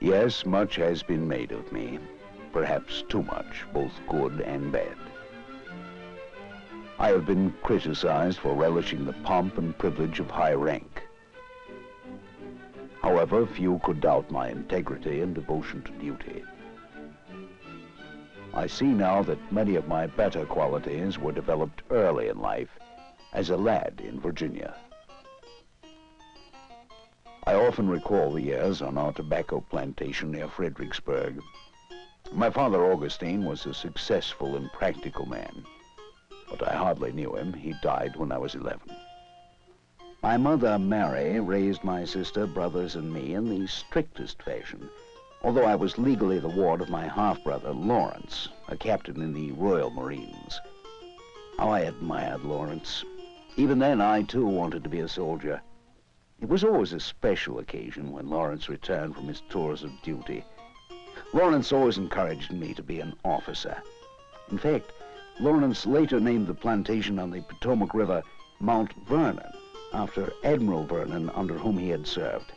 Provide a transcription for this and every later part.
Yes, much has been made of me, perhaps too much, both good and bad. I have been criticized for relishing the pomp and privilege of high rank. However, few could doubt my integrity and devotion to duty. I see now that many of my better qualities were developed early in life as a lad in Virginia. I often recall the years on our tobacco plantation near Fredericksburg. My father, Augustine, was a successful and practical man, but I hardly knew him. He died when I was 11. My mother, Mary, raised my sister, brothers, and me in the strictest fashion, although I was legally the ward of my half-brother, Lawrence, a captain in the Royal Marines. How I admired Lawrence. Even then, I, too, wanted to be a soldier. It was always a special occasion when Lawrence returned from his tours of duty. Lawrence always encouraged me to be an officer. In fact, Lawrence later named the plantation on the Potomac River Mount Vernon, after Admiral Vernon, under whom he had served.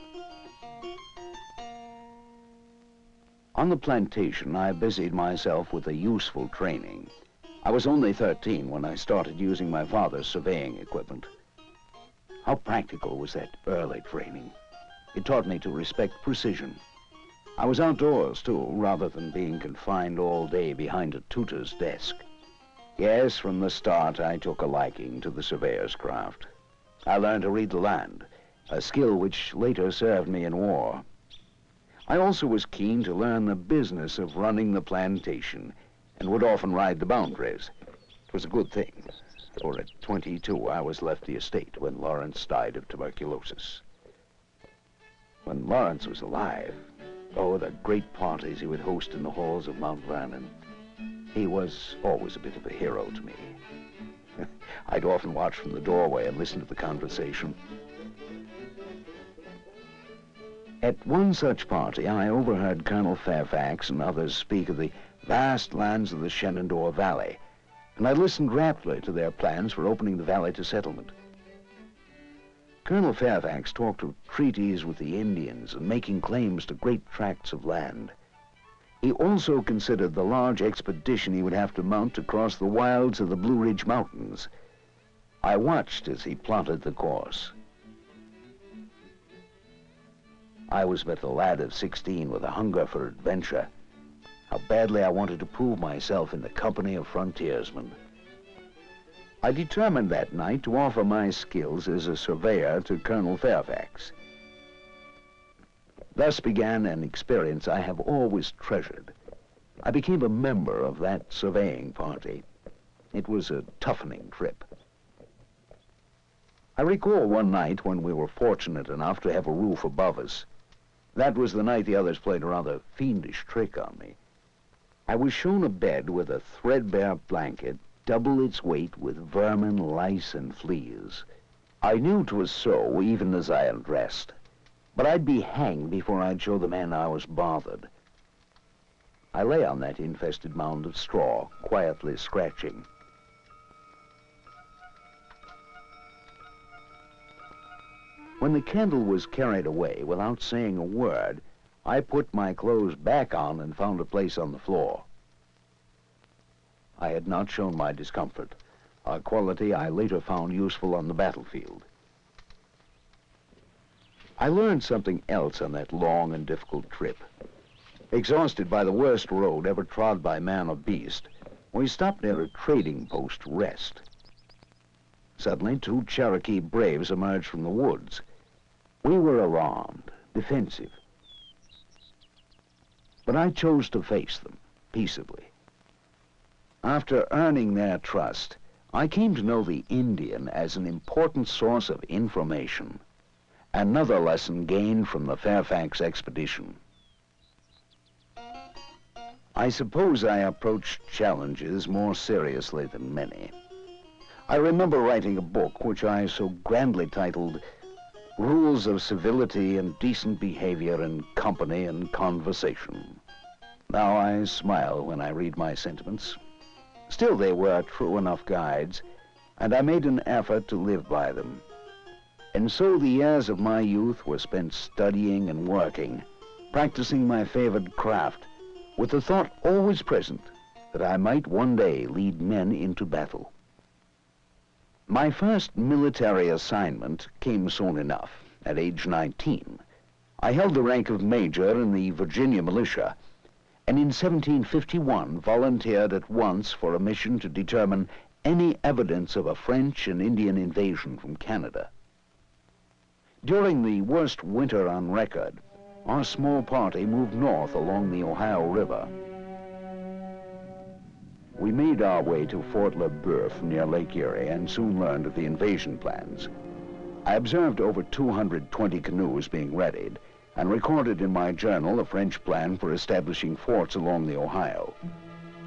On the plantation, I busied myself with a useful training. I was only 13 when I started using my father's surveying equipment. How practical was that early training? It taught me to respect precision. I was outdoors, too, rather than being confined all day behind a tutor's desk. Yes, from the start, I took a liking to the surveyor's craft. I learned to read the land, a skill which later served me in war. I also was keen to learn the business of running the plantation and would often ride the boundaries. It was a good thing, for at 22, I was left the estate when Lawrence died of tuberculosis. When Lawrence was alive, oh, the great parties he would host in the halls of Mount Vernon. He was always a bit of a hero to me. I'd often watch from the doorway and listen to the conversation. At one such party, I overheard Colonel Fairfax and others speak of the vast lands of the Shenandoah Valley, and I listened raptly to their plans for opening the valley to settlement. Colonel Fairfax talked of treaties with the Indians and making claims to great tracts of land. He also considered the large expedition he would have to mount to cross the wilds of the Blue Ridge Mountains. I watched as he plotted the course. I was but a lad of 16 with a hunger for adventure. How badly I wanted to prove myself in the company of frontiersmen. I determined that night to offer my skills as a surveyor to Colonel Fairfax. Thus began an experience I have always treasured. I became a member of that surveying party. It was a toughening trip. I recall one night when we were fortunate enough to have a roof above us. That was the night the others played a rather fiendish trick on me. I was shown a bed with a threadbare blanket, double its weight with vermin, lice, and fleas. I knew 'twas so, even as I undressed. But I'd be hanged before I'd show the man I was bothered. I lay on that infested mound of straw, quietly scratching. When the candle was carried away, without saying a word, I put my clothes back on and found a place on the floor. I had not shown my discomfort, a quality I later found useful on the battlefield. I learned something else on that long and difficult trip. Exhausted by the worst road ever trod by man or beast, we stopped near a trading post to rest. Suddenly, 2 Cherokee braves emerged from the woods. We were alarmed, defensive. But I chose to face them, peaceably. After earning their trust, I came to know the Indian as an important source of information. Another lesson gained from the Fairfax expedition. I suppose I approached challenges more seriously than many. I remember writing a book which I so grandly titled Rules of Civility and Decent Behavior in Company and Conversation. Now I smile when I read my sentiments. Still, they were true enough guides, and I made an effort to live by them. And so the years of my youth were spent studying and working, practicing my favored craft, with the thought always present that I might one day lead men into battle. My first military assignment came soon enough, at age 19. I held the rank of major in the Virginia militia, and in 1751 volunteered at once for a mission to determine any evidence of a French and Indian invasion from Canada. During the worst winter on record, our small party moved north along the Ohio River. We made our way to Fort Le Boeuf near Lake Erie and soon learned of the invasion plans. I observed over 220 canoes being readied and recorded in my journal a French plan for establishing forts along the Ohio.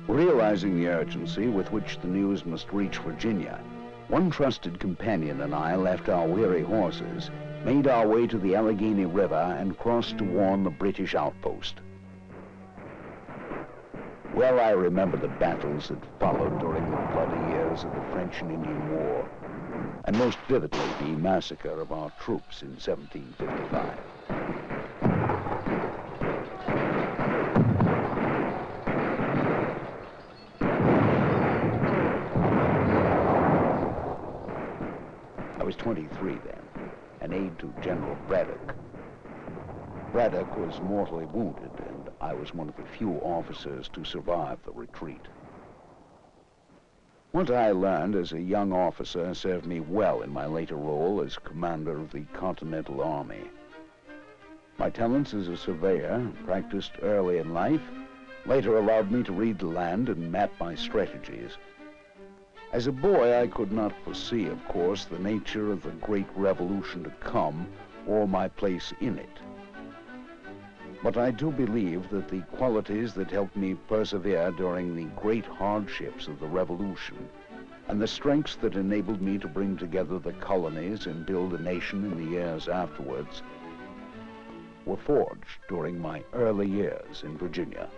Realizing the urgency with which the news must reach Virginia, one trusted companion and I left our weary horses, made our way to the Allegheny River, and crossed to warn the British outpost. Well, I remember the battles that followed during the bloody years of the French and Indian War, and most vividly the massacre of our troops in 1755. I was 23 then, an aide to General Braddock. Braddock was mortally wounded, and I was one of the few officers to survive the retreat. What I learned as a young officer served me well in my later role as commander of the Continental Army. My talents as a surveyor, practiced early in life, later allowed me to read the land and map my strategies. As a boy, I could not foresee, of course, the nature of the great revolution to come or my place in it. But I do believe that the qualities that helped me persevere during the great hardships of the Revolution and the strengths that enabled me to bring together the colonies and build a nation in the years afterwards were forged during my early years in Virginia.